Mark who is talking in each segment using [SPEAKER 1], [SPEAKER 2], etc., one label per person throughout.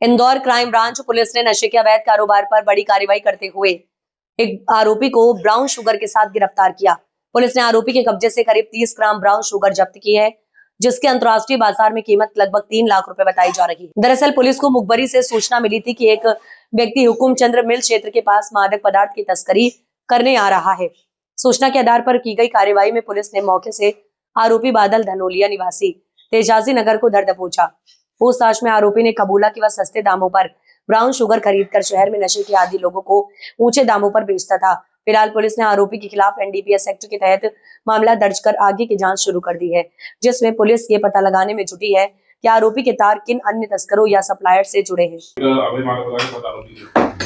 [SPEAKER 1] Indore crime branch police ने नशे के अवैध कारोबार पर बड़ी कार्रवाई करते हुए एक आरोपी को ब्राउन शुगर के साथ गिरफ्तार किया। पुलिस ने आरोपी के कब्जे से करीब 30 ग्राम ब्राउन शुगर जब्त की है, जिसके अंतर्राष्ट्रीय बाजार में कीमत लगभग 3 लाख रुपए बताई जा रही है। दरअसल पुलिस को मुखबरी से सूचना मिली थी कि एक व्यक्ति हुकुमचंद्र मिल क्षेत्र के पास मादक पदार्थ की तस्करी करने आ रहा है। सूचना के आधार पर की गई कार्रवाई में पुलिस ने मौके से आरोपी बादल धनोलिया निवासी तेजाजी नगर को धर दबोचा। पूछताछ में आरोपी ने कबूला कि वह सस्ते दामों पर ब्राउन शुगर खरीदकर शहर में नशे के आदी लोगों को ऊंचे दामों पर बेचता था। फिलहाल पुलिस ने आरोपी के खिलाफ एनडीपीएस एक्ट के तहत मामला दर्ज कर आगे की जांच शुरू कर दी है, जिसमें पुलिस ये पता लगाने में जुटी है कि आरोपी के तार किन अन्य तस्करों या सप्लायर से जुड़े हैं।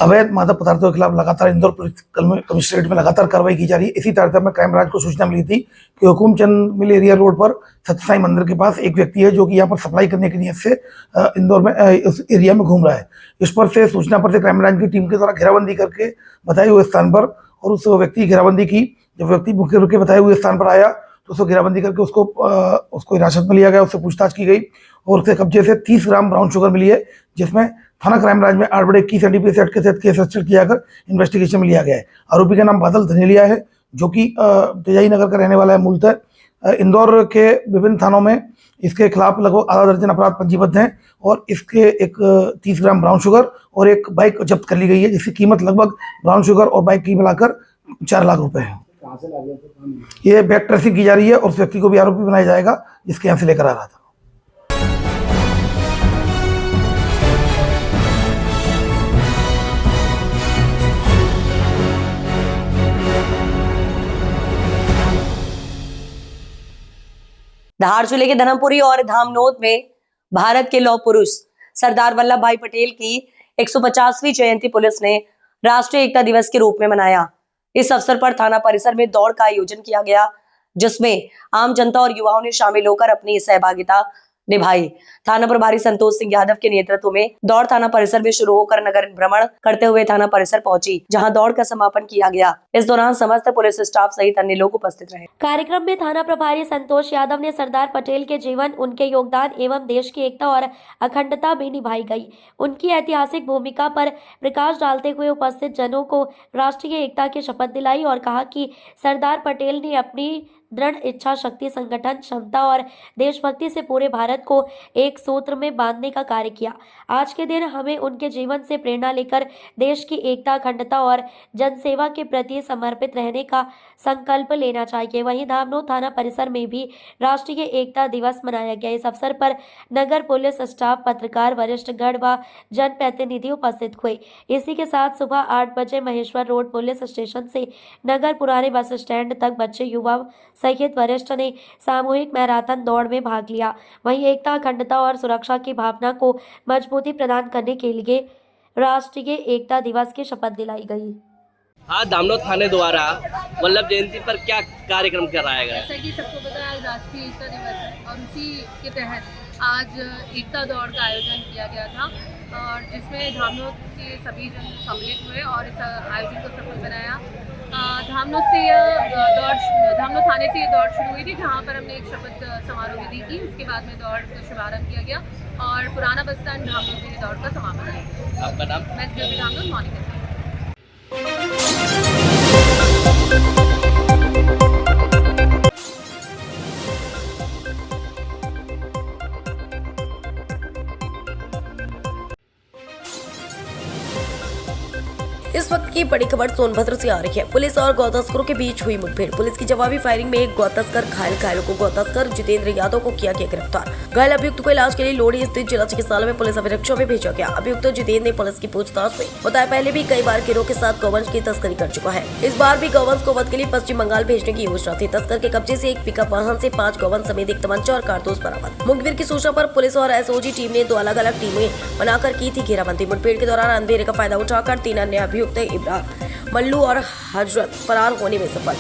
[SPEAKER 2] अवैध मादक पदार्थों के खिलाफ लगातार इंदौर पुलिस कमिश्नरेट में लगातार कार्रवाई की जा रही है। इसी तरह में क्राइम ब्रांच को सूचना मिली थी कि हुकुमचंद मिल एरिया रोड पर सत्यसाई मंदिर के पास एक व्यक्ति है जो कि यहाँ पर सप्लाई करने की नियत से इंदौर में इस एरिया में घूम रहा है। इस पर से सूचना पर से क्राइम ब्रांच की टीम के द्वारा घेराबंदी करके बताए हुए स्थान पर और उस व्यक्ति की घेराबंदी की। जब व्यक्ति मुख्य रूप के बताए हुए स्थान पर आया तो उसको घेराबंदी करके उसको हिरासत में लिया गया, उससे पूछताछ की गई और उसके कब्जे से 30 ग्राम ब्राउन शुगर मिली है, जिसमें थाना क्राइम ब्रांच में 8/21 एनडीपीएस एक्ट के तहत केस रजिस्टर किया कर इन्वेस्टिगेशन में लिया गया है। आरोपी का नाम बादल धनेलिया है, जो कि तेजाई नगर का रहने वाला है। मूलतः इंदौर के विभिन्न थानों में इसके खिलाफ लगभग आधा दर्जन अपराध पंजीबद्ध हैं और इसके एक 30 ग्राम ब्राउन शुगर और एक बाइक जब्त कर ली गई है, जिसकी कीमत लगभग ब्राउन शुगर और बाइक की मिलाकर 4 लाख रुपए है। ये बैक ट्रेसिंग की जा रही है और उस व्यक्ति को भी आरोपी बनाया जाएगा जिसके यहाँ से लेकर आ रहा था।
[SPEAKER 1] धार जिले के धर्मपुरी और धामनोद में भारत के लौह पुरुष सरदार वल्लभ भाई पटेल की 150वीं जयंती पुलिस ने राष्ट्रीय एकता दिवस के रूप में मनाया। इस अवसर पर थाना परिसर में दौड़ का आयोजन किया गया, जिसमें आम जनता और युवाओं ने शामिल होकर अपनी सहभागिता निभाई। थाना प्रभारी संतोष सिंह यादव के नेतृत्व में दौड़ थाना परिसर में शुरू होकर नगर भ्रमण करते हुए थाना परिसर पहुंची, जहां दौड़ का समापन किया गया। इस दौरान समस्त पुलिस स्टाफ सहित अन्य लोग उपस्थित रहे।
[SPEAKER 3] कार्यक्रम में थाना प्रभारी संतोष यादव ने सरदार पटेल के जीवन, उनके योगदान एवं देश की एकता और अखंडता में निभाई गई उनकी ऐतिहासिक भूमिका पर प्रकाश डालते हुए उपस्थित जनों को राष्ट्रीय एकता की शपथ दिलाई और कहा कि सरदार पटेल ने अपनी दृढ़ इच्छा शक्ति, संगठन क्षमता और देशभक्ति से पूरे भारत को एक सूत्र में बांधने का कार्य किया। आज के दिन हमें उनके जीवन से प्रेरणा लेकर देश की एकता, अखंडता और जनसेवा के प्रति समर्पित रहने का संकल्प लेना चाहिए। वहीं धामनोद थाना परिसर में भी राष्ट्रीय एकता दिवस मनाया गया। इस अवसर पर नगर पुलिस स्टाफ, पत्रकार, वरिष्ठ गण व जनप्रतिनिधि उपस्थित हुए। इसी के साथ सुबह 8 बजे महेश्वर रोड पुलिस स्टेशन से नगर पुराने बस स्टैंड तक बच्चे, युवा सहित वरिष्ठ ने सामूहिक मैराथन दौड़ में भाग लिया। वहीं एकता, अखंडता और सुरक्षा की भावना को मजबूती प्रदान करने के लिए राष्ट्रीय एकता दिवस की शपथ दिलाई गई।
[SPEAKER 4] हाँ, धामनोद थाने द्वारा वल्लभ जयंती पर क्या कार्यक्रम कराया गया?
[SPEAKER 5] जैसा कि सबको पता है, आज राष्ट्रीय एकता दिवस है और उसी के तहत आज एकता दौड़ का आयोजन किया गया था और जिसमें धामनोद के सभी जन सम्मिलित हुए और इस आयोजन को सफल बनाया। धामनोद थाने से ये दौड़ शुरू हुई थी, जहाँ पर हमने एक शपथ समारोह विधि की। उसके बाद में दौड़ का शुभारंभ किया गया और पुराना बस स्टैंड धामनोद से ये दौड़ का समापन है।
[SPEAKER 4] आपका नाम?
[SPEAKER 5] मैं धामनोद मोनिका।
[SPEAKER 3] इस वक्त की बड़ी खबर सोनभद्र से आ रही है। पुलिस और गौ तस्करों के बीच हुई मुठभेड़। पुलिस की जवाबी फायरिंग में एक गौ तस्कर घायलों को गौ तस्कर जितेंद्र यादव को किया गया गिरफ्तार। घायल अभियुक्त को इलाज के लिए लोड़ी स्थित जिला चिकित्सालय में पुलिस अभिरक्षा में भेजा गया। अभियुक्त जितेंद्र ने पुलिस की पूछताछ में बताया पहले भी कई बार गिरोह के साथ गौवंश की तस्करी कर चुका है। इस बार भी गौवंश को वध के लिए पश्चिम बंगाल भेजने की योजना थी। तस्कर के कब्जे से एक पिकअप वाहन से 5 गौवंश समेत एक तमंचा और कारतूस बरामद। मुखबिर की सूचना पर पुलिस और एसओजी टीम ने 2 अलग-अलग टीमें बनाकर की थी घेराबंदी। मुठभेड़ के दौरान अंधेरे का फायदा उठाकर 3 अन्य अभियुक्त इब्राहिम, मल्लू और हजरत फरार होने में सफल।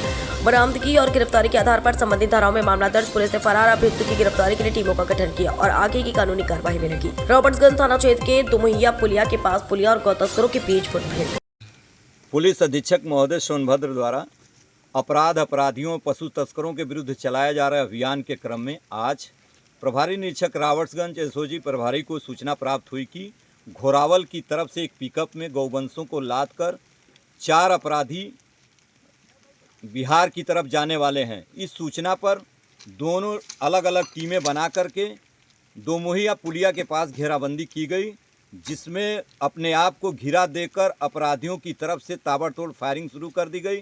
[SPEAKER 3] बरामदगी और गिरफ्तारी के आधार पर संबंधित धाराओं में मामला दर्ज। पुलिस ने फरार अभियुक्त की गिरफ्तारी के लिए टीमों का गठन किया और आगे की कानूनी कार्रवाई में लगी। रॉबर्ट्सगंज थाना क्षेत्र के दुमहिया पुलिया के पास पुलिया और गौ तस्करों के बीच मुठभेड़।
[SPEAKER 6] पुलिस अधीक्षक महोदय सोनभद्र द्वारा अपराधियों पशु तस्करों के विरुद्ध चलाया जा रहे अभियान के क्रम में आज प्रभारी निरीक्षक रॉबर्ट्सगंज एसओजी प्रभारी को सूचना प्राप्त हुई कि घोरावल की तरफ से एक पिकअप में गौवंशों को लादकर 4 अपराधी बिहार की तरफ जाने वाले हैं। इस सूचना पर दोनों अलग अलग टीमें बना करके दोमुहिया पुलिया के पास घेराबंदी की गई, जिसमें अपने आप को घिरा देकर अपराधियों की तरफ से ताबड़तोड़ फायरिंग शुरू कर दी गई।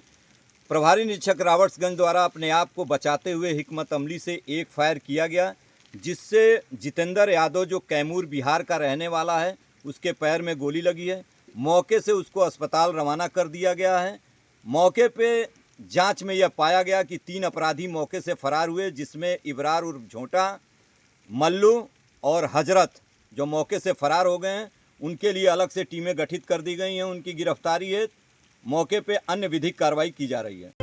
[SPEAKER 6] प्रभारी निरीक्षक रावर्ट्सगंज द्वारा अपने आप को बचाते हुए हिकमत अमली से एक फायर किया गया, जिससे जितेंद्र यादव जो कैमूर बिहार का रहने वाला है उसके पैर में गोली लगी है। मौके से उसको अस्पताल रवाना कर दिया गया है। मौके पे जांच में यह पाया गया कि 3 अपराधी मौके से फरार हुए, जिसमें इबरार उर्फ झोंटा, मल्लू और हजरत जो मौके से फरार हो गए हैं। उनके लिए अलग से टीमें गठित कर दी गई हैं। उनकी गिरफ्तारी है, मौके पे अन्य विधिक कार्रवाई की जा रही है।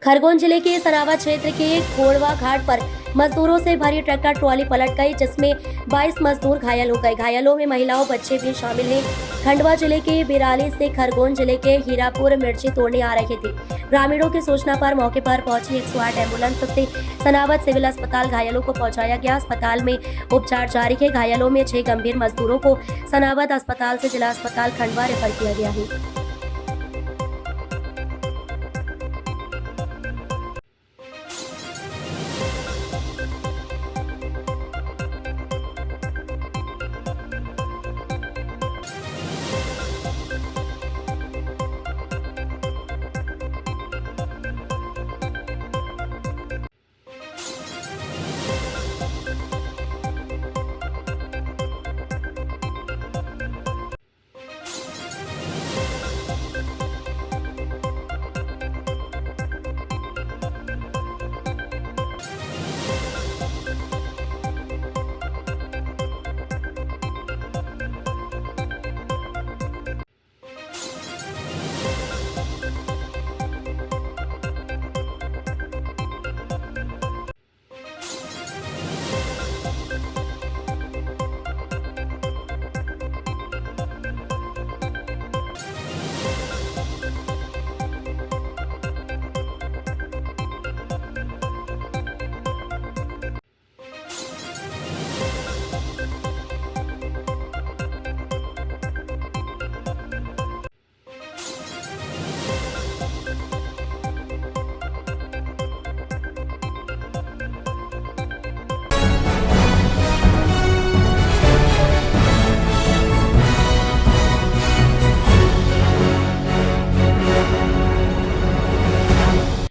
[SPEAKER 3] खरगोन जिले के सरावा क्षेत्र के खोड़वा घाट पर मजदूरों से भरी ट्रैक्टर ट्रॉली पलट गई, जिसमें 22 मजदूर घायल हो गए। घायलों में महिलाओं बच्चे भी शामिल हैं। खंडवा जिले के बिराली से खरगोन जिले के हीरापुर मिर्ची तोड़ने आ रहे थे। ग्रामीणों की सूचना पर मौके पर पहुंची 108 एम्बुलेंस से सनावद सिविल अस्पताल घायलों को पहुंचाया गया। अस्पताल में उपचार जारी है। घायलों में 6 गंभीर मजदूरों को सनावद अस्पताल से जिला अस्पताल खंडवा रेफर किया गया है।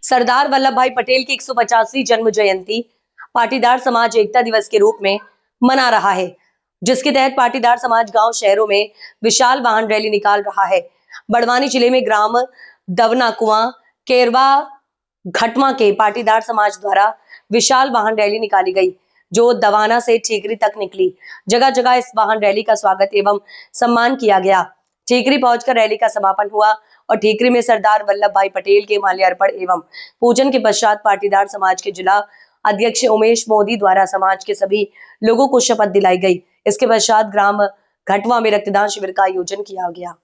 [SPEAKER 1] सरदार वल्लभ भाई पटेल की 150वीं जन्म जयंती पाटीदार समाज एकता दिवस के रूप में मना रहा है, जिसके तहत पाटीदार समाज गांव शहरों में विशाल वाहन रैली निकाल रहा है। बड़वानी जिले में ग्राम दवना कुआं केरवा घटमा के पाटीदार समाज द्वारा विशाल वाहन रैली निकाली गई, जो दवाना से ठीकरी तक निकली। जगह जगह इस वाहन रैली का स्वागत एवं सम्मान किया गया। ठीकरी पहुंचकर रैली का समापन हुआ और ठीकरी में सरदार वल्लभ भाई पटेल के माल्यार्पण एवं पूजन के पश्चात पाटीदार समाज के जिला अध्यक्ष उमेश मोदी द्वारा समाज के सभी लोगों को शपथ दिलाई गई। इसके पश्चात ग्राम घटवा में रक्तदान शिविर का आयोजन किया गया।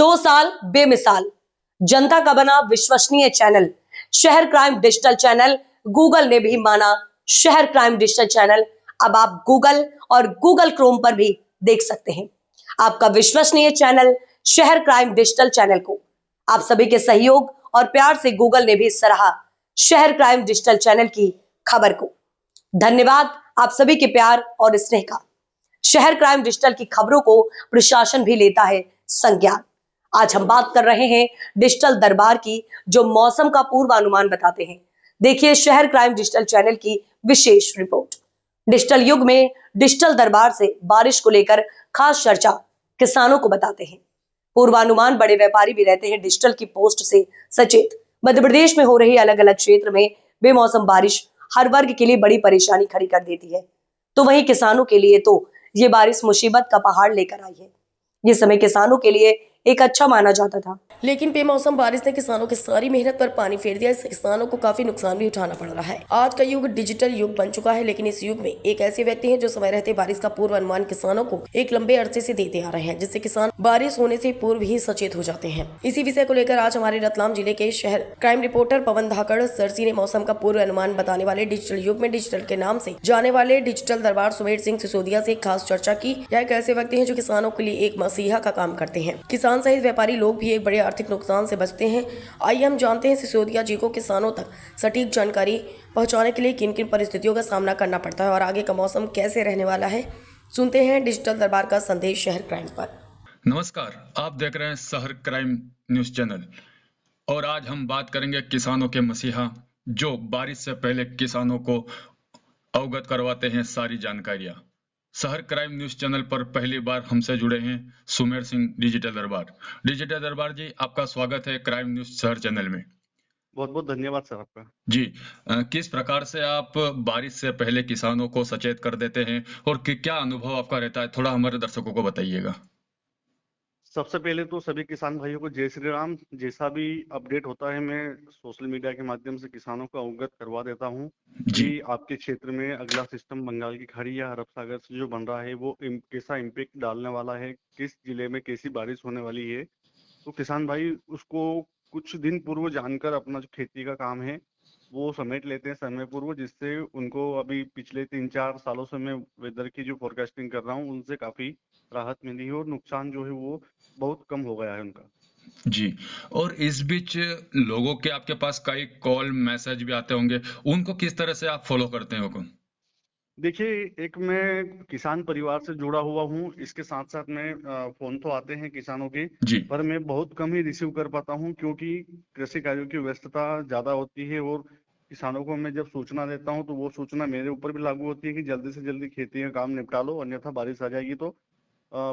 [SPEAKER 1] 2 साल बेमिसाल, जनता का बना विश्वसनीय चैनल शहर क्राइम डिजिटल चैनल। गूगल ने भी माना शहर क्राइम डिजिटल चैनल। अब आप गूगल और गूगल क्रोम पर भी देख सकते हैं आपका विश्वसनीय चैनल शहर क्राइम डिजिटल चैनल को। आप सभी के सहयोग और प्यार से गूगल ने भी सराहा शहर क्राइम डिजिटल चैनल की खबर को। धन्यवाद आप सभी के प्यार और स्नेह का। शहर क्राइम डिजिटल की खबरों को प्रशासन भी लेता है संज्ञान। आज हम बात कर रहे हैं डिजिटल दरबार की, जो मौसम का पूर्वानुमान बताते हैं। देखिए शहर क्राइम डिजिटल चैनल की विशेष रिपोर्ट। डिजिटल युग में डिजिटल दरबार से बारिश को लेकर खास चर्चा किसानों को बताते हैं। पूर्वानुमान बड़े व्यापारी भी रहते हैं डिजिटल की पोस्ट से सचेत। मध्य प्रदेश में हो रही अलग अलग क्षेत्र में बेमौसम बारिश हर वर्ग के लिए बड़ी परेशानी खड़ी कर देती है, तो वहीं किसानों के लिए तो ये बारिश मुसीबत का पहाड़ लेकर आई है। ये समय किसानों के लिए एक अच्छा माना जाता था,
[SPEAKER 7] लेकिन बेमौसम बारिश ने किसानों की सारी मेहनत पर पानी फेर दिया। इससे किसानों को काफी नुकसान भी उठाना पड़ रहा है। आज का युग डिजिटल युग बन चुका है, लेकिन इस युग में एक ऐसे व्यक्ति हैं जो समय रहते बारिश का पूर्व अनुमान किसानों को एक लंबे अरसे से देते आ रहे हैं, जिससे किसान बारिश होने से पूर्व ही सचेत हो जाते हैं। इसी विषय को लेकर आज हमारे रतलाम जिले के शहर क्राइम रिपोर्टर पवन धाकड़ सरसी ने मौसम का पूर्व अनुमान बताने वाले डिजिटल युग में डिजिटल के नाम से जाने वाले डिजिटल दरबार सुमेर सिंह सिसोदिया से खास चर्चा की। यह एक ऐसे व्यक्ति हैं जो किसानों के लिए एक मसीहा का काम करते हैं। किसान सहित व्यापारी लोग भी एक बड़े आर्थिक नुकसान से बचते हैं। आइए हम जानते हैं सिसोदिया जी को किसानों तक सटीक जानकारी पहुंचाने के लिए किन किन परिस्थितियों का सामना करना पड़ता है और आगे का मौसम कैसे रहने वाला है। सुनते हैं डिजिटल दरबार का संदेश शहर क्राइम पर।
[SPEAKER 8] नमस्कार, आप देख रहे हैं शहर क्राइम न्यूज चैनल और आज हम बात करेंगे किसानों के मसीहा, जो बारिश से पहले किसानों को अवगत करवाते हैं सारी जानकारियां। शहर क्राइम न्यूज चैनल पर पहली बार हमसे जुड़े हैं सुमेर सिंह डिजिटल दरबार। डिजिटल दरबार जी, आपका स्वागत है क्राइम न्यूज शहर चैनल में।
[SPEAKER 9] बहुत बहुत धन्यवाद सर आपका।
[SPEAKER 8] जी, किस प्रकार से आप बारिश से पहले किसानों को सचेत कर देते हैं और क्या अनुभव आपका रहता है, थोड़ा हमारे दर्शकों को बताइएगा।
[SPEAKER 9] सबसे पहले तो सभी किसान भाइयों को जय श्री राम। जैसा भी अपडेट होता है मैं सोशल मीडिया के माध्यम से किसानों को अवगत करवा देता हूं कि आपके क्षेत्र में अगला सिस्टम बंगाल की खाड़ी या अरब सागर से जो बन रहा है वो कैसा इम्पैक्ट डालने वाला है, किस जिले में कैसी बारिश होने वाली है। तो किसान भाई उसको कुछ दिन पूर्व जानकर अपना जो खेती का काम है वो समेट लेते हैं समय पूर्व, जिससे उनको अभी पिछले 3-4 सालों से मैं वेदर की जो फोरकास्टिंग कर रहा हूँ उनसे काफी राहत मिली है और नुकसान जो है वो बहुत कम हो गया है उनका।
[SPEAKER 8] जी, और इस बीच लोगों के आपके पास कई कॉल मैसेज भी आते होंगे, उनको किस तरह से आप फॉलो करते हैं हुकुम?
[SPEAKER 9] देखिए, एक मैं किसान परिवार से जुड़ा हुआ हूँ, इसके साथ साथ मैं फोन तो आते हैं किसानों के, पर मैं बहुत कम ही रिसीव कर पाता हूँ क्योंकि कृषि कार्यों की व्यस्तता ज्यादा होती है और किसानों को मैं जब सूचना देता हूँ तो वो सूचना मेरे ऊपर भी लागू होती है कि जल्दी से जल्दी खेती का काम निपटा लो, अन्यथा बारिश आ जाएगी। तो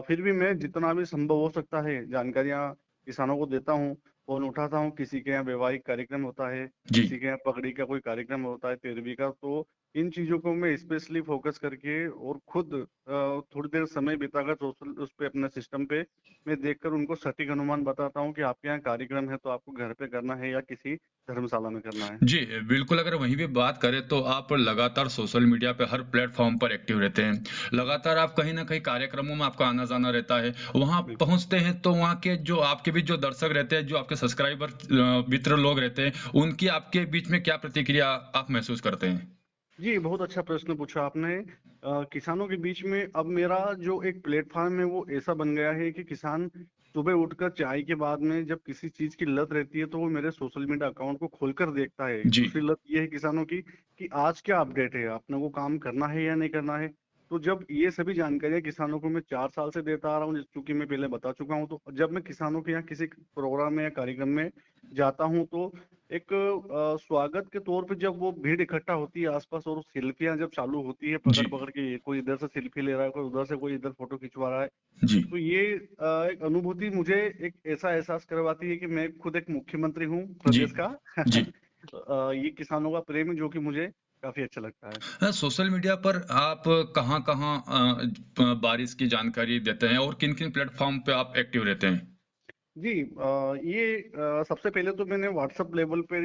[SPEAKER 9] फिर भी मैं जितना भी संभव हो सकता है जानकारियां किसानों को देता हूँ, फोन उठाता हूँ। किसी के यहाँ वैवाहिक कार्यक्रम होता है, किसी के यहाँ पगड़ी का कोई कार्यक्रम होता है, तेरहवीं का, तो इन चीजों को मैं स्पेशली फोकस करके और खुद थोड़ी देर समय बिताकर सोशल उस पे अपने सिस्टम पे मैं देखकर उनको सटीक अनुमान बताता हूँ कि आपके यहाँ कार्यक्रम है तो आपको घर पे करना है या किसी धर्मशाला में करना है।
[SPEAKER 8] जी बिल्कुल, अगर वहीं भी बात करें तो आप लगातार सोशल मीडिया पे हर प्लेटफॉर्म पर एक्टिव रहते हैं, लगातार आप कहीं ना कहीं कार्यक्रमों में आपका आना जाना रहता है, वहां पहुंचते हैं तो वहां के जो आपके बीच जो दर्शक रहते हैं, जो आपके सब्सक्राइबर मित्र लोग रहते हैं, उनकी आपके बीच में क्या प्रतिक्रिया आप महसूस करते हैं?
[SPEAKER 9] जी, बहुत अच्छा प्रश्न पूछा आपने। किसानों के बीच में अब मेरा जो एक प्लेटफॉर्म है वो ऐसा बन गया है कि किसान सुबह उठकर चाय के बाद में जब किसी चीज की लत रहती है तो वो मेरे सोशल मीडिया अकाउंट को खोलकर देखता है। दूसरी लत ये है किसानों की कि आज क्या अपडेट है, अपने को काम करना है या नहीं करना है। तो जब ये सभी जानकारियां किसानों को मैं 4 साल से देता आ रहा हूँ, चूंकि मैं पहले बता चुका हूँ, तो जब मैं किसानों के यहाँ किसी प्रोग्राम में या कार्यक्रम में जाता हूँ तो एक स्वागत के तौर पे जब वो भीड़ इकट्ठा होती है आसपास और सेल्फियां जब चालू होती है पकड़ पकड़ के, कोई इधर से सेल्फी ले रहा है, कोई उधर से, कोई इधर फोटो खिंचवा रहा है, तो ये एक अनुभूति मुझे एक ऐसा एहसास करवाती है कि मैं खुद एक मुख्यमंत्री हूँ प्रदेश का। ये किसानों का प्रेम जो कि मुझे काफी अच्छा लगता है।
[SPEAKER 8] सोशल मीडिया पर आप कहाँ बारिश की जानकारी देते हैं और किन किन प्लेटफॉर्म पे आप एक्टिव रहते हैं?
[SPEAKER 9] जी, ये सबसे पहले तो मैंने व्हाट्सएप लेवल पे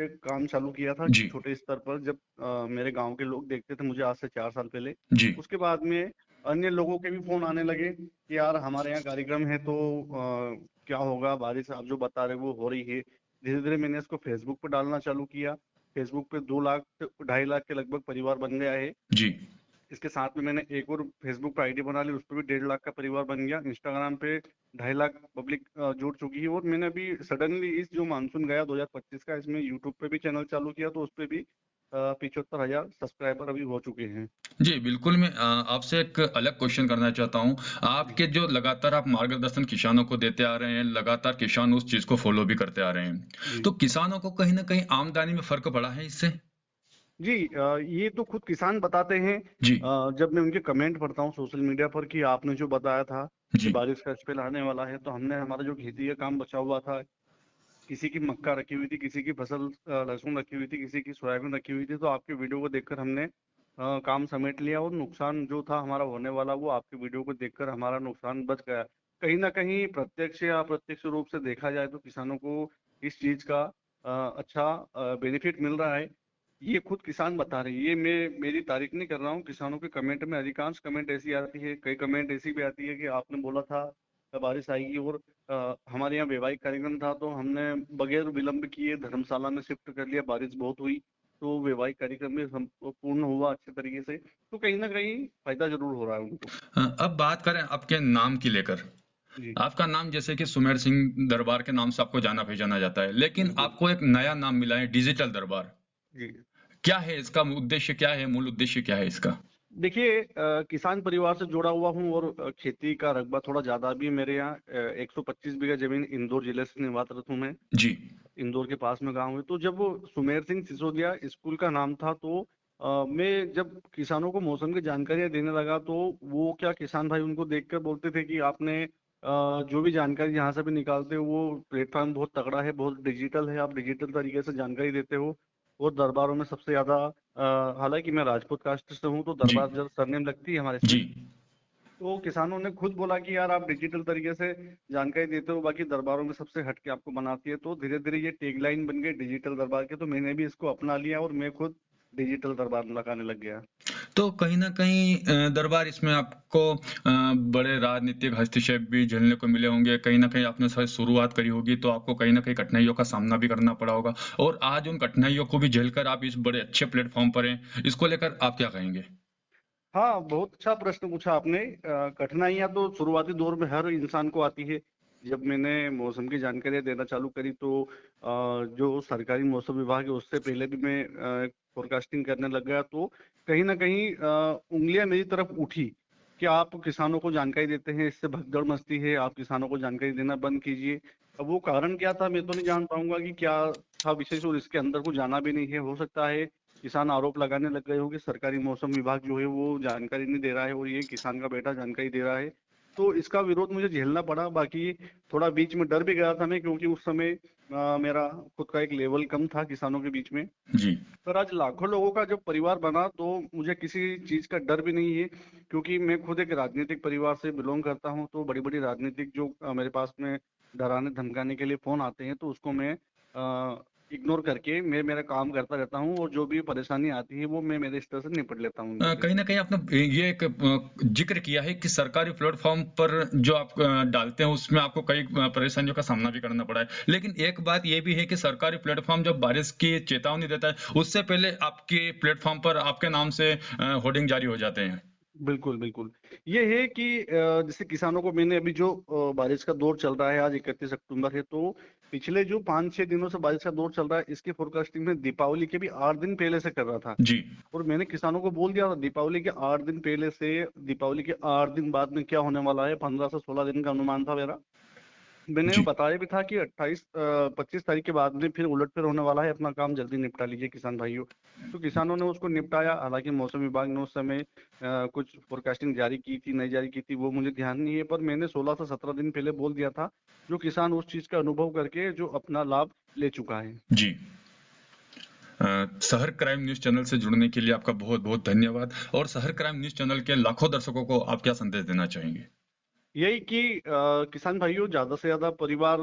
[SPEAKER 9] एक काम चालू किया था छोटे स्तर पर, जब मेरे गांव के लोग देखते थे मुझे आज से 4 साल पहले। उसके बाद में अन्य लोगों के भी फोन आने लगे कि यार हमारे यहाँ कार्यक्रम है तो क्या होगा, बारिश आप जो बता रहे वो हो रही है। धीरे धीरे मैंने इसको फेसबुक पे डालना चालू किया। फेसबुक पे 2 लाख 2.5 लाख के लगभग परिवार बन गया है।
[SPEAKER 8] जी।
[SPEAKER 9] इसके साथ में मैंने एक और फेसबुक पे आईडी बना ली, उस पर भी 1.5 लाख का परिवार बन गया। इंस्टाग्राम पे 2.5 लाख पब्लिक जुड़ चुकी है। और मैंने अभी सडनली इस जो मानसून गया 2025 का, इसमें यूट्यूब पे भी चैनल चालू किया तो उस पे भी 75,000 सब्सक्राइबर अभी हो चुके हैं।
[SPEAKER 8] जी, बिल्कुल मैं आपसे एक अलग क्वेश्चन करना चाहता हूँ। आपके जो लगातार आप मार्गदर्शन किसानों को देते आ रहे हैं, लगातार किसान उस चीज़ को फ़ॉलो भी करते आ रहे हैं।
[SPEAKER 9] जी
[SPEAKER 8] तो किसानों को कहीं न कहीं आमदनी में फ़र्क पड़ा है इससे?
[SPEAKER 9] जी, ये तो खुद किसान बताते हैं।
[SPEAKER 8] जी,
[SPEAKER 9] जब मैं उनके कमेंट पढ़ता हूँ सोशल मीडिया पर कि आपने जो बताया था कि
[SPEAKER 8] जी,
[SPEAKER 9] बारिश का स्पेल आने वाला है, तो हमने हमारा जो खेती का काम बचा हुआ था, किसी की मक्का रखी हुई थी, किसी की फसल लहसुन रखी हुई थी, किसी की सोयाबीन रखी हुई थी, तो आपके वीडियो को देखकर हमने काम समेट लिया और नुकसान जो था हमारा होने वाला वो आपके वीडियो को देखकर हमारा नुकसान बच गया। कहीं ना कहीं प्रत्यक्ष या अप्रत्यक्ष रूप से देखा जाए तो किसानों को इस चीज का अच्छा बेनिफिट मिल रहा है। ये खुद किसान बता रहे हैं, ये मैं मेरी तारीफ नहीं कर रहा हूँ। किसानों के कमेंट में अधिकांश कमेंट ऐसी आती है, कई कमेंट ऐसी भी आती है कि आपने बोला था बारिश आएगी और हमारे यहाँ वैवाहिक कार्यक्रम था तो हमने बगैर विलंब किए धर्मशाला में शिफ्ट कर लिया। बारिश बहुत हुई तो वैवाहिक कार्यक्रम भी पूर्ण हुआ अच्छे तरीके से। तो कहीं ना कहीं फायदा जरूर हो रहा है उनको।
[SPEAKER 8] अब बात करें आपके नाम की लेकर।
[SPEAKER 9] जी
[SPEAKER 8] आपका नाम जैसे कि सुमेर सिंह दरबार के नाम से आपको जाना-पहचाना जाता है, लेकिन
[SPEAKER 9] बिल्कुल।
[SPEAKER 8] आपको एक नया नाम मिला है डिजिटल दरबार।
[SPEAKER 9] जी
[SPEAKER 8] क्या है इसका उद्देश्य क्या है? मूल उद्देश्य क्या है इसका?
[SPEAKER 9] देखिए, किसान परिवार से जुड़ा हुआ हूँ और खेती का रकबा थोड़ा ज्यादा भी है मेरे यहाँ। 125 बीघा जमीन इंदौर जिले से निवासरत हूँ मैं।
[SPEAKER 8] जी,
[SPEAKER 9] इंदौर के पास में गांव है। तो जब वो सुमेर सिंह सिसोदिया स्कूल का नाम था तो मैं जब किसानों को मौसम की जानकारियां देने लगा तो वो क्या किसान भाई उनको देखकर बोलते थे कि आपने जो भी जानकारी यहाँ से भी निकालते हो वो प्लेटफॉर्म बहुत तगड़ा है, बहुत डिजिटल है, आप डिजिटल तरीके से जानकारी देते हो। और दरबारों में सबसे ज्यादा हालांकि मैं राजपूत कास्ट से हूँ तो
[SPEAKER 8] जी,
[SPEAKER 9] दरबार जब सरनेम लगती है हमारे इसमें।
[SPEAKER 8] जी।
[SPEAKER 9] तो किसानों ने खुद बोला कि यार आप डिजिटल तरीके से जानकारी देते हो, बाकी दरबारों में सबसे हटके आपको बनाती है। तो धीरे धीरे ये टैगलाइन बन गई डिजिटल दरबार के, तो मैंने भी इसको अपना लिया और मैं खुद डिजिटल दरबार लगाने लग गया।
[SPEAKER 8] तो कहीं न कहीं दरबार इसमें आपको बड़े राजनीतिक हस्तक्षेप भी झेलने को मिले होंगे। कहीं न कहीं आपने शायद शुरुआत करी होगी तो आपको कहीं न कहीं कठिनाइयों का सामना भी करना पड़ा होगा और आज उन कठिनाइयों को भी झेलकर आप इस बड़े अच्छे प्लेटफ़ॉर्म पर हैं। इसको लेकर आप क्या कहेंगे?
[SPEAKER 9] हाँ, बहुत अच्छा प्रश्न पूछा आपने। कठिनाइयां तो शुरुआती दौर में हर इंसान को आती है। जब मैंने मौसम की जानकारियां देना चालू करी तो जो सरकारी मौसम विभाग है उससे पहले भी मैं फोरकास्टिंग करने लग गया। तो कहीं ना कहीं उंगलियां मेरी तरफ उठी कि आप किसानों को जानकारी देते हैं, इससे भगदड़ मचती है, आप किसानों को जानकारी देना बंद कीजिए। अब वो कारण क्या था मैं तो नहीं जान पाऊंगा कि क्या था विशेष, और इसके अंदर को जाना भी नहीं है। हो सकता है किसान आरोप लगाने लग गए हो कि सरकारी मौसम विभाग जो है वो जानकारी नहीं दे रहा है और ये किसान का बेटा जानकारी दे रहा है। तो इसका विरोध मुझे झेलना पड़ा। बाकी थोड़ा बीच में डर भी गया था मैं, क्योंकि उस समय मेरा खुद का एक लेवल कम था किसानों के बीच में।
[SPEAKER 8] जी,
[SPEAKER 9] पर आज लाखों लोगों का जब परिवार बना तो मुझे किसी चीज का डर भी नहीं है, क्योंकि मैं खुद एक राजनीतिक परिवार से बिलोंग करता हूं। तो बड़ी बड़ी राजनीतिक जो मेरे पास में डराने धमकाने के लिए फोन आते हैं तो उसको मैं इग्नोर करके मैं मेरा काम करता रहता हूं, और जो भी परेशानी आती है वो मैं मेरे स्तर से निपट लेता हूं उनसे।
[SPEAKER 8] कहीं न कहीं आपने ये एक ज़िक्र किया है कि सरकारी प्लेटफ़ॉर्म पर जो आप डालते हैं उसमें आपको कई परेशानियों का सामना भी करना पड़ा है। लेकिन एक बात ये भी है कि सरकारी प्लेटफ़ॉर्म जब बारिश की चेतावनी देता है, उससे पहले आपके प्लेटफ़ॉर्म पर आपके नाम से होर्डिंग जारी हो जाते हैं।
[SPEAKER 9] बिल्कुल, बिल्कुल। ये है कि जैसे किसानों को मैंने अभी जो बारिश का दौर चल रहा है, आज 31 अक्टूबर है, तो पिछले जो 5-6 दिनों से बारिश का दौर चल रहा है, इसकी फ़ोरकास्टिंग मैं दीपावली के भी 8 दिन पहले से कर रहा था।
[SPEAKER 8] जी,
[SPEAKER 9] और मैंने किसानों को बोल दिया था दीपावली के 8 दिन पहले से, दीपावली के 8 दिन बाद में क्या होने वाला है, 15 से 16 दिन का अनुमान था मेरा। मैंने
[SPEAKER 8] जी।
[SPEAKER 9] बताया भी था कि 25 तारीख के बाद में फिर उलटफेर होने वाला है, अपना काम जल्दी निपटा लीजिए किसान भाइयों। तो किसानों ने उसको निपटाया। हालांकि मौसम विभाग ने उस समय कुछ फोरकास्टिंग जारी की थी, नहीं जारी की थी, वो मुझे ध्यान नहीं है, पर मैंने 16 से 17 दिन पहले बोल दिया था, जो किसान उस चीज का अनुभव करके जो अपना लाभ ले चुका है।
[SPEAKER 8] जी। शहर क्राइम न्यूज़ चैनल से जुड़ने के लिए आपका बहुत-बहुत धन्यवाद और शहर क्राइम न्यूज़ चैनल के लाखों दर्शकों को आप क्या संदेश देना चाहेंगे?
[SPEAKER 9] यही कि किसान भाइयों, ज्यादा से ज्यादा परिवार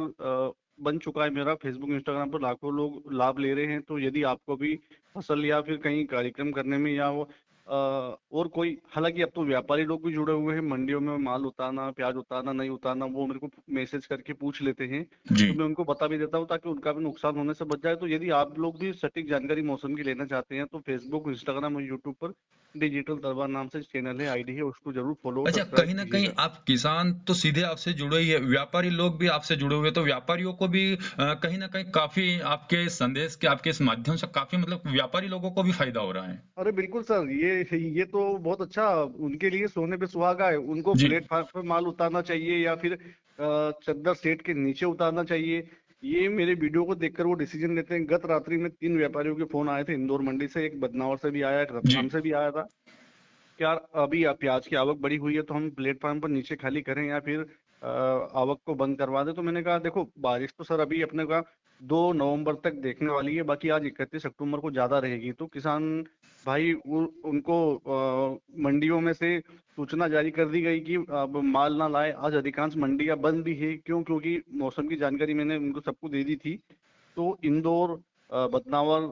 [SPEAKER 9] बन चुका है मेरा। फेसबुक इंस्टाग्राम पर लाखों लोग लाभ ले रहे हैं। तो यदि आपको भी फसल या फिर कहीं कार्यक्रम करने में या वो और कोई, हालांकि अब तो व्यापारी लोग भी जुड़े हुए हैं, मंडियों में माल उतारना, प्याज उतारना, नहीं उतारना, वो मेरे को मैसेज करके पूछ लेते हैं,
[SPEAKER 8] जी।
[SPEAKER 9] तो मैं उनको बता भी देता हूँ ताकि उनका भी नुकसान होने से बच जाए। तो यदि आप लोग भी सटीक जानकारी मौसम की लेना चाहते हैं तो फेसबुक, इंस्टाग्राम और यूट्यूब पर डिजिटल दरबार नाम से चैनल है, आईडी है, उसको जरूर फॉलो
[SPEAKER 8] अच्छा,
[SPEAKER 9] सब्सक्राइब
[SPEAKER 8] कहीं ना कहीं
[SPEAKER 9] कीजिएगा।
[SPEAKER 8] आप किसान तो सीधे आपसे जुड़े ही है, व्यापारी लोग भी आपसे जुड़े हुए, तो व्यापारियों को भी कहीं ना कहीं काफी आपके संदेश के, आपके इस माध्यम से काफी मतलब व्यापारी लोगों को भी फायदा हो रहा है।
[SPEAKER 9] अरे बिल्कुल सर, ये तो बहुत अच्छा, उनके लिए सोने पे सुहागा है। उनको
[SPEAKER 8] जी।
[SPEAKER 9] प्लेटफार्म पे माल उतारना चाहिए या फिर चद्दर सेट के नीचे उतारना चाहिए, ये मेरे वीडियो को देखकर वो डिसीजन लेते हैं। गत रात्रि में 3 व्यापारियों के फोन आए थे इंदौर मंडी से, एक बदनावर से भी आया, एक
[SPEAKER 8] जी।
[SPEAKER 9] रतलाम से भी आया था। यार अभी प्याज की आवक बढ़ी हुई है तो हम प्लेटफार्म पर नीचे खाली करें या फिर आवक को बंद करवा दें। तो मैंने कहा देखो, बारिश तो सर अभी अपने का 2 नवंबर तक देखने वाली है, बाकी आज 31 अक्टूबर को ज्यादा रहेगी। तो किसान भाई उनको मंडियों में से सूचना जारी कर दी गई कि अब माल ना लाए। आज अधिकांश मंडियां बंद भी है, क्योंकि मौसम की जानकारी मैंने उनको सबको दे दी थी। तो इंदौर, बदनावर,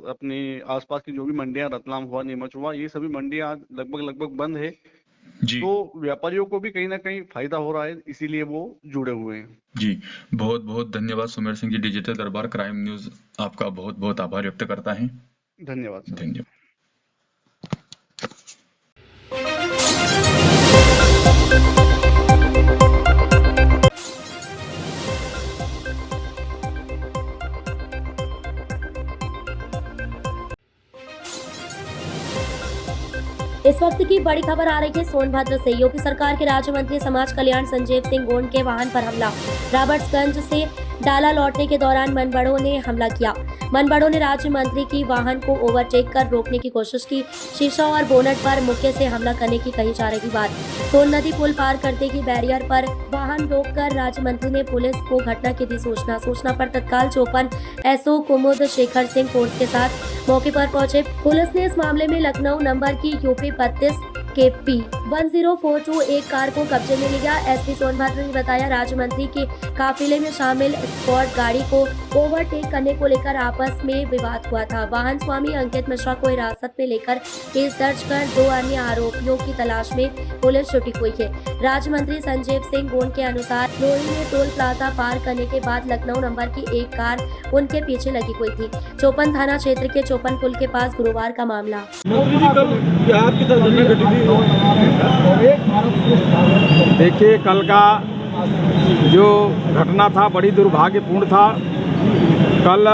[SPEAKER 9] अपने आसपास की जो भी मंडियां, रतलाम हुआ, नीमच हुआ, ये सभी मंडियां आज लगभग बंद है।
[SPEAKER 8] जी।
[SPEAKER 9] तो व्यापारियों को भी कहीं ना कहीं फायदा हो रहा है, इसीलिए वो जुड़े हुए हैं।
[SPEAKER 8] जी, बहुत बहुत धन्यवाद सुमेर सिंह जी। डिजिटल दरबार क्राइम न्यूज आपका बहुत बहुत आभार व्यक्त करता है।
[SPEAKER 9] धन्यवाद सर।
[SPEAKER 8] धन्यवाद।
[SPEAKER 3] इस वक्त की बड़ी खबर आ रही है सोनभद्र से। यूपी सरकार के राज्य मंत्री समाज कल्याण संजीव सिंह गोंड के वाहन पर हमला। रॉबर्ट्सगंज से डाला लौटने के दौरान मनबड़ों ने हमला किया। मनबड़ों ने राज्य मंत्री की वाहन को ओवरटेक कर रोकने की कोशिश की। शीशा और बोनट पर मुक्के से हमला करने की कही जा रही बात। सोन नदी पुल पार करते ही बैरियर पर वाहन रोककर राज्य मंत्री ने पुलिस को घटना की दी सूचना पर तत्काल चौपन एसओ कुमुद शेखर सिंह फोर्स के साथ मौके पर पहुंचे। पुलिस ने इस मामले में लखनऊ नंबर की यूपी 32 KP 1042 एक कार को कब्जे में लिया। एसपी सोनभद्र ने बताया, राज्य मंत्री के काफिले में शामिल स्क्वाड गाड़ी को ओवरटेक करने को लेकर आपस में विवाद हुआ था। वाहन स्वामी अंकित मिश्रा को हिरासत में लेकर केस दर्ज कर 2 अन्य आरोपियों की तलाश में पुलिस जुटी हुई है। राज्य मंत्री संजीव सिंह गोंड के अनुसार लोरी में टोल प्लाजा पार करने के बाद लखनऊ नंबर की एक कार उनके पीछे लगी हुई थी। चौपन थाना क्षेत्र के चौपन पुल के पास गुरुवार का मामला।
[SPEAKER 10] देखिए, कल का जो घटना था बड़ी दुर्भाग्यपूर्ण था। कल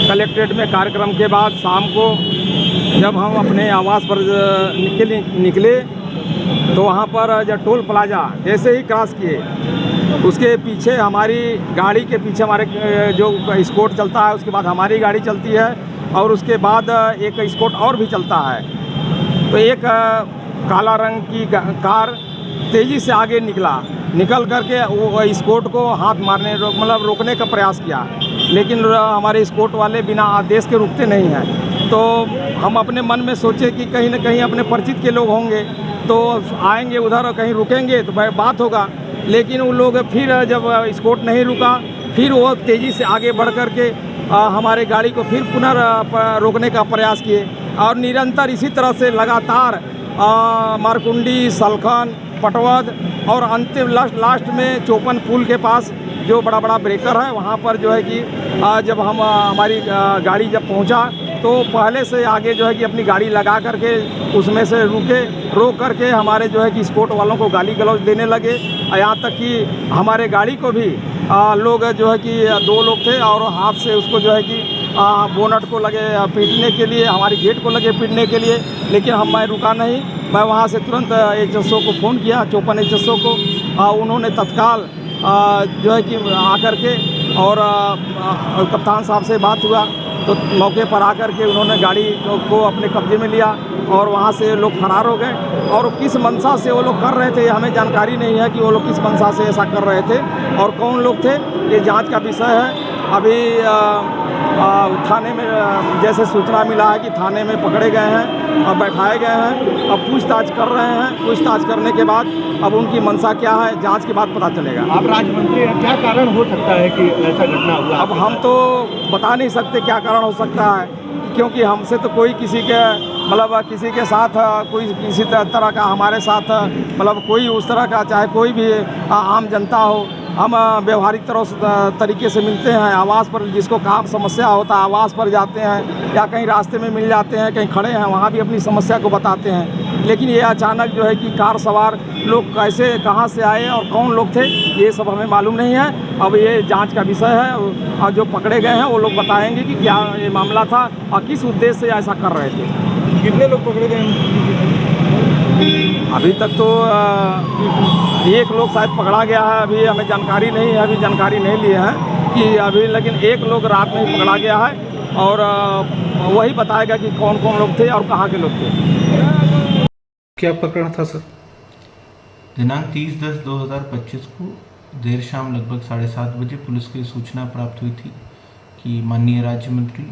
[SPEAKER 10] कलेक्ट्रेट में कार्यक्रम के बाद शाम को जब हम अपने आवास पर निकले तो वहाँ पर जब टोल प्लाजा जैसे ही क्रॉस किए, उसके पीछे हमारी गाड़ी के पीछे हमारे जो स्कॉट चलता है, उसके बाद हमारी गाड़ी चलती है और उसके बाद एक स्कॉट और भी चलता है। तो एक काला रंग की कार तेज़ी से आगे निकल करके वो स्कॉट को हाथ मारने मतलब रोकने का प्रयास किया, लेकिन हमारे स्कॉट वाले बिना आदेश के रुकते नहीं हैं। तो हम अपने मन में सोचे कि कहीं ना कहीं अपने परिचित के लोग होंगे तो आएंगे उधर और कहीं रुकेंगे तो बात होगा, लेकिन वो लोग फिर जब स्कॉट नहीं रुका, फिर वो तेज़ी से आगे बढ़ करके हमारे गाड़ी को फिर पुनः रोकने का प्रयास किए और निरंतर इसी तरह से लगातार मारकुंडी, सलखन, पटवद और अंतिम लास्ट में चौपन पुल के पास जो बड़ा ब्रेकर है, वहाँ पर जो है कि जब हम हमारी गाड़ी जब पहुँचा तो पहले से आगे जो है कि अपनी गाड़ी लगा करके उसमें से रोक करके हमारे जो है कि स्कॉट वालों को गाली गलौज देने लगे। यहाँ तक कि हमारे गाड़ी को भी लोग जो है कि 2 लोग थे और हाथ से उसको जो है कि बोनट को लगे पीटने के लिए, हमारी गेट को लगे पीटने के लिए, लेकिन मैं रुका नहीं। मैं वहाँ से तुरंत HSO को फ़ोन किया, चौपन HSO को। उन्होंने तत्काल जो है कि आकर के और कप्तान साहब से बात हुआ तो मौके पर आकर के उन्होंने गाड़ी को अपने कब्जे में लिया और वहाँ से लोग फरार हो गए। और किस मंशा से वो लोग कर रहे थे हमें जानकारी नहीं है कि वो लोग किस मंशा से ऐसा कर रहे थे और कौन लोग थे, ये जांच का विषय है। अभी थाने में जैसे सूचना मिला है कि थाने में पकड़े गए हैं और बैठाए गए हैं, अब पूछताछ कर रहे हैं। पूछताछ करने के बाद अब उनकी मंशा क्या है, जांच के बाद पता चलेगा।
[SPEAKER 11] आप राज्य मंत्री हैं, क्या कारण हो सकता है कि ऐसा घटना हुआ?
[SPEAKER 10] अब हम तो बता नहीं सकते क्या कारण हो सकता है, क्योंकि हमसे तो कोई किसी के मतलब किसी के साथ कोई किसी तरह का हमारे साथ मतलब कोई उस तरह का चाहे कोई भी आम जनता हो, हम व्यवहारिक तरीके से मिलते हैं। आवास पर जिसको काम समस्या होता है आवास पर जाते हैं या कहीं रास्ते में मिल जाते हैं, कहीं खड़े हैं वहाँ भी अपनी समस्या को बताते हैं। लेकिन ये अचानक जो है कि कार सवार लोग कैसे कहाँ से आए और कौन लोग थे ये सब हमें मालूम नहीं है। अब ये जांच का विषय है और जो पकड़े गए हैं वो लोग बताएंगे कि क्या ये मामला था और किस उद्देश्य से ऐसा कर रहे थे।
[SPEAKER 11] कितने लोग पकड़े गए?
[SPEAKER 10] अभी तक तो एक लोग शायद पकड़ा गया है, अभी हमें जानकारी नहीं है, अभी जानकारी नहीं लिए हैं कि अभी, लेकिन एक लोग रात में ही पकड़ा गया है और वही बताएगा कि कौन कौन लोग थे और कहाँ के लोग थे।
[SPEAKER 11] क्या प्रकरण था सर?
[SPEAKER 12] दिनांक 30/10/2025 को देर शाम लगभग 7:30 बजे पुलिस को सूचना प्राप्त हुई थी कि माननीय राज्य मंत्री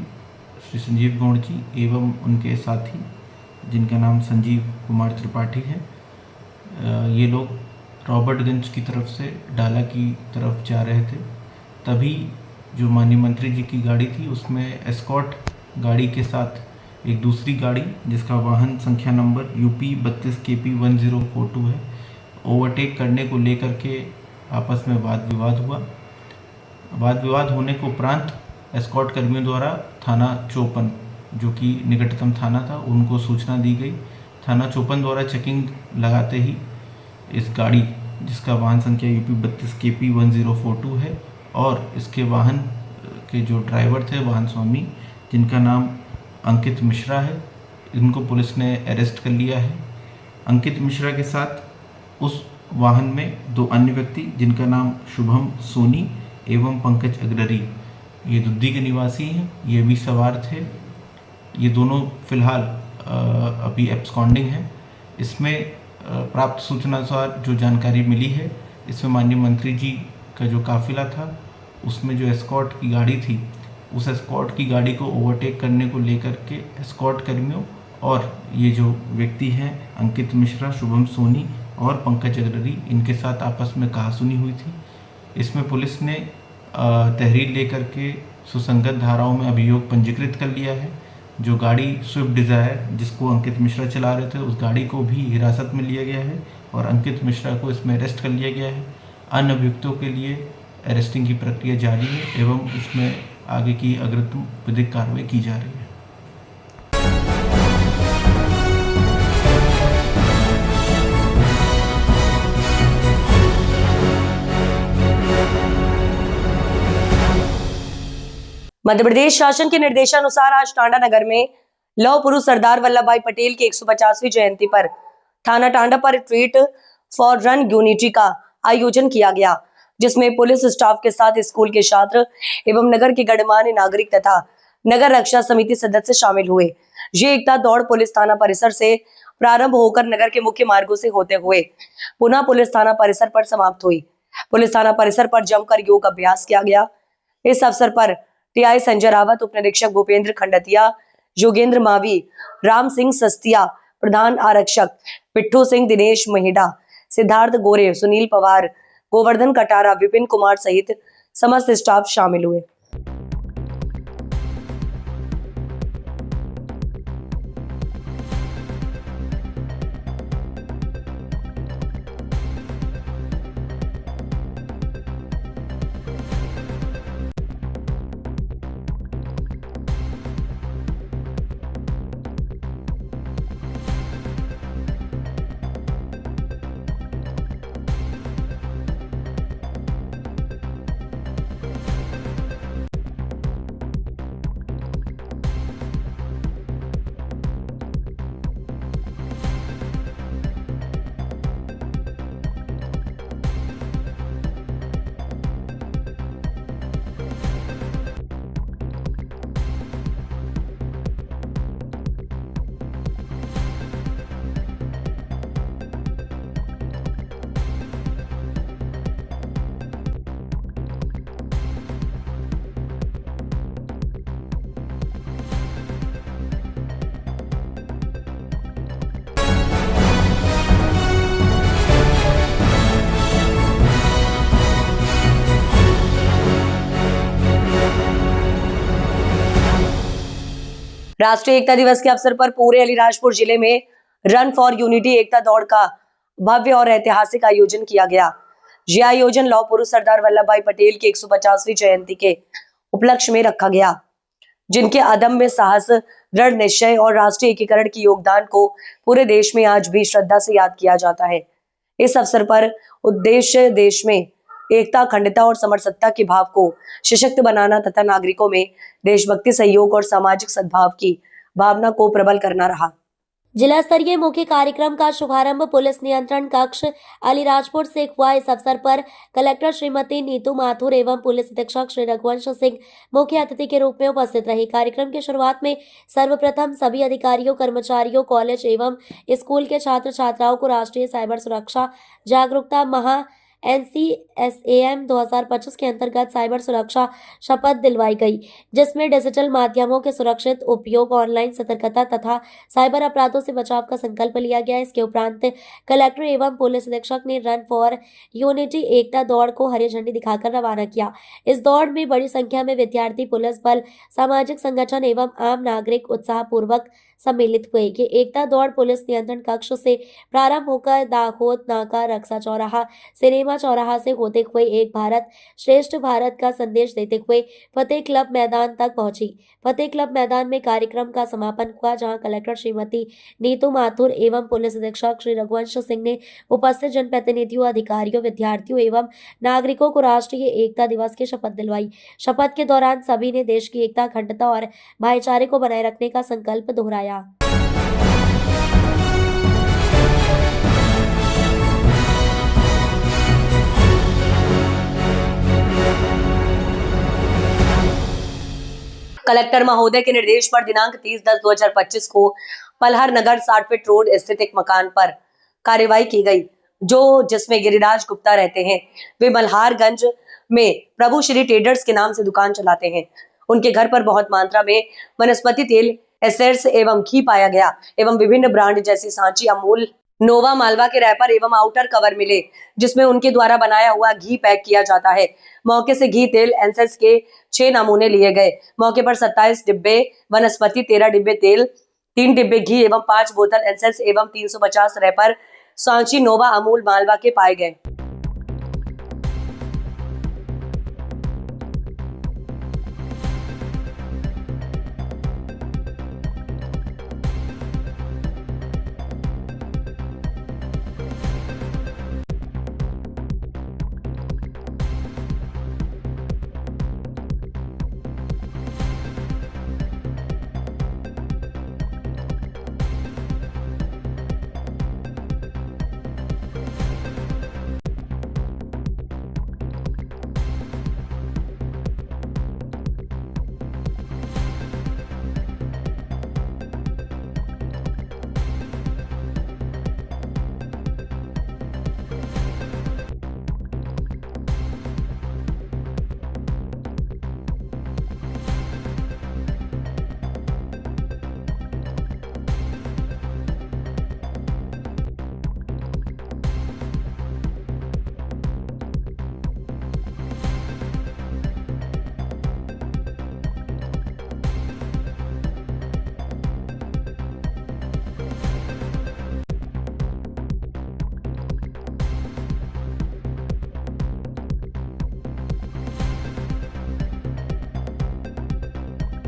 [SPEAKER 12] श्री संजीव गौड़ जी एवं उनके साथी जिनका नाम संजीव कुमार त्रिपाठी है, ये लोग रॉबर्टगंज की तरफ से डाला की तरफ जा रहे थे। तभी जो माननीय मंत्री जी की गाड़ी थी उसमें एस्कॉर्ट गाड़ी के साथ एक दूसरी गाड़ी जिसका वाहन संख्या नंबर UP 32KP 1042 है, ओवरटेक करने को लेकर के आपस में वाद विवाद हुआ। वाद विवाद होने के उपरांत एस्कॉर्ट कर्मियों द्वारा थाना चौपन जो कि निकटतम थाना था उनको सूचना दी गई। थाना चौपन द्वारा चेकिंग लगाते ही इस गाड़ी जिसका वाहन संख्या UP 32KP 1042 है और इसके वाहन के जो ड्राइवर थे वाहन स्वामी जिनका नाम अंकित मिश्रा है, इनको पुलिस ने अरेस्ट कर लिया है। अंकित मिश्रा के साथ उस वाहन में 2 अन्य व्यक्ति जिनका नाम शुभम सोनी एवं पंकज अग्ररी, ये दुद्दी के निवासी हैं, ये भी सवार थे। ये दोनों फिलहाल अभी एब्सकॉन्डिंग हैं। इसमें प्राप्त सूचना अनुसार जो जानकारी मिली है, इसमें माननीय मंत्री जी का जो काफिला था उसमें जो एस्कॉर्ट की गाड़ी थी उस एस्कॉर्ट की गाड़ी को ओवरटेक करने को लेकर के एस्कॉर्ट कर्मियों और ये जो व्यक्ति हैं अंकित मिश्रा, शुभम सोनी और पंकज अग्ररी, इनके साथ आपस में कहासुनी हुई थी। इसमें पुलिस ने तहरीर लेकर के सुसंगत धाराओं में अभियोग पंजीकृत कर लिया है। जो गाड़ी स्विफ्ट डिज़ायर जिसको अंकित मिश्रा चला रहे थे उस गाड़ी को भी हिरासत में लिया गया है और अंकित मिश्रा को इसमें अरेस्ट कर लिया गया है। अन्य अभियुक्तों के लिए अरेस्टिंग की प्रक्रिया जारी है एवं इसमें आगे की अग्रिम विधिक कार्रवाई की जा रही है।
[SPEAKER 1] मध्य प्रदेश शासन के निर्देशानुसार आज टांडा नगर में लौह पुरुष सरदार वल्लभ भाई पटेल की 150वीं जयंती पर थाना टांडा पर ट्रीट फॉर रन यूनिटी का आयोजन किया गया, जिसमें पुलिस स्टाफ के साथ स्कूल के छात्र एवं नगर के गणमान्य नागरिक तथा नगर रक्षा समिति सदस्य शामिल हुए। ये एकता दौड़ पुलिस थाना परिसर से प्रारंभ होकर नगर के मुख्य मार्गों से होते हुए पुनः पुलिस थाना परिसर पर समाप्त हुई। पुलिस थाना परिसर पर जमकर योग अभ्यास किया गया। इस अवसर पर TI संजय रावत, उप निरीक्षक भूपेंद्र खंडतिया, योगेंद्र मावी, राम सिंह सस्तिया, प्रधान आरक्षक पिट्ठू सिंह, दिनेश महिडा, सिद्धार्थ गोरे, सुनील पवार, गोवर्धन कटारा, विपिन कुमार सहित समस्त स्टाफ शामिल हुए। राष्ट्रीय एकता दिवस के अवसर पर पूरे अलीराजपुर जिले में रन फॉर यूनिटी एकता दौड़ का भव्य और ऐतिहासिक आयोजन किया गया। यह आयोजन लौह पुरुष सरदार वल्लभ भाई पटेल की 150वीं जयंती के उपलक्ष्य में रखा गया, जिनके अदम्य साहस, दृढ़ निश्चय और राष्ट्रीय एकीकरण के योगदान को पूरे देश में आज भी श्रद्धा से याद किया जाता है। इस अवसर पर उद्देश्य देश में एकता, अखंडता और समरसत्ता के भाव को सशक्त बनाना तथा नागरिकों में देशभक्ति, सहयोग और सामाजिक सद्भाव की भावना को प्रबल करना रहा।
[SPEAKER 3] जिला स्तरीय मुख्य कार्यक्रम का शुभारंभ पुलिस नियंत्रण कक्ष अलीराजपुर से हुआ। इस अवसर पर कलेक्टर श्रीमती नीतू माथुर एवं पुलिस अधीक्षक श्री रघुवंश सिंह मुख्य अतिथि के रूप में उपस्थित रहे। कार्यक्रम की शुरुआत में सर्वप्रथम सभी अधिकारियों, कर्मचारियों, कॉलेज एवं स्कूल के छात्र छात्राओं को राष्ट्रीय साइबर सुरक्षा जागरूकता माह NCSAM 2025 के अंतर्गत साइबर सुरक्षा शपथ दिलवाई गई, जिसमें डिजिटल माध्यमों के सुरक्षित उपयोग, ऑनलाइन सतर्कता तथा साइबर अपराधों से बचाव का संकल्प लिया गया। इसके उपरांत कलेक्टर एवं पुलिस अधीक्षक ने रन फॉर यूनिटी एकता दौड़ को हरी झंडी दिखाकर रवाना किया। इस दौड़ में बड़ी संख्या में विद्यार्थी, पुलिस बल, सामाजिक संगठन एवं आम नागरिक उत्साहपूर्वक सम्मिलित हुए। ये एकता दौड़ पुलिस नियंत्रण कक्ष से प्रारंभ होकर दाहोद नाका, रक्षा चौराहा, सिनेमा चौराहा से होते हुए एक भारत श्रेष्ठ भारत का संदेश देते हुए फतेह क्लब मैदान तक पहुंची। फतेह क्लब मैदान में कार्यक्रम का समापन हुआ, जहां कलेक्टर श्रीमती नीतू माथुर एवं पुलिस अधीक्षक श्री रघुवंश सिंह ने उपस्थित जनप्रतिनिधियों, अधिकारियों, विद्यार्थियों एवं नागरिकों को राष्ट्रीय एकता दिवस की शपथ दिलवाई। शपथ के दौरान सभी ने देश की एकता, अखंडता और भाईचारे को बनाए रखने का संकल्प दोहराया।
[SPEAKER 1] कलेक्टर महोदय के निर्देश पर दिनांक 30/10/2025 को पलहर नगर 60 फीट रोड स्थित एक मकान पर कार्रवाई की गई, जिसमें गिरिराज गुप्ता रहते हैं। वे मल्हारगंज में प्रभु श्री ट्रेडर्स के नाम से दुकान चलाते हैं। उनके घर पर बहुत मात्रा में वनस्पति तेल, एसेंस एवं घी पाया गया एवं विभिन्न ब्रांड जैसे सांची, अमूल, नोवा, मालवा के रैपर एवं आउटर कवर मिले, जिसमें उनके द्वारा बनाया हुआ घी पैक किया जाता है। मौके से घी, तेल, एसेंस के 6 नमूने लिए गए। मौके पर 27 डिब्बे वनस्पति, 13 डिब्बे तेल, 3 डिब्बे घी एवं 5 बोतल एसेंस एवं 350 रैपर सांची, नोवा, अमूल, मालवा के पाए गए।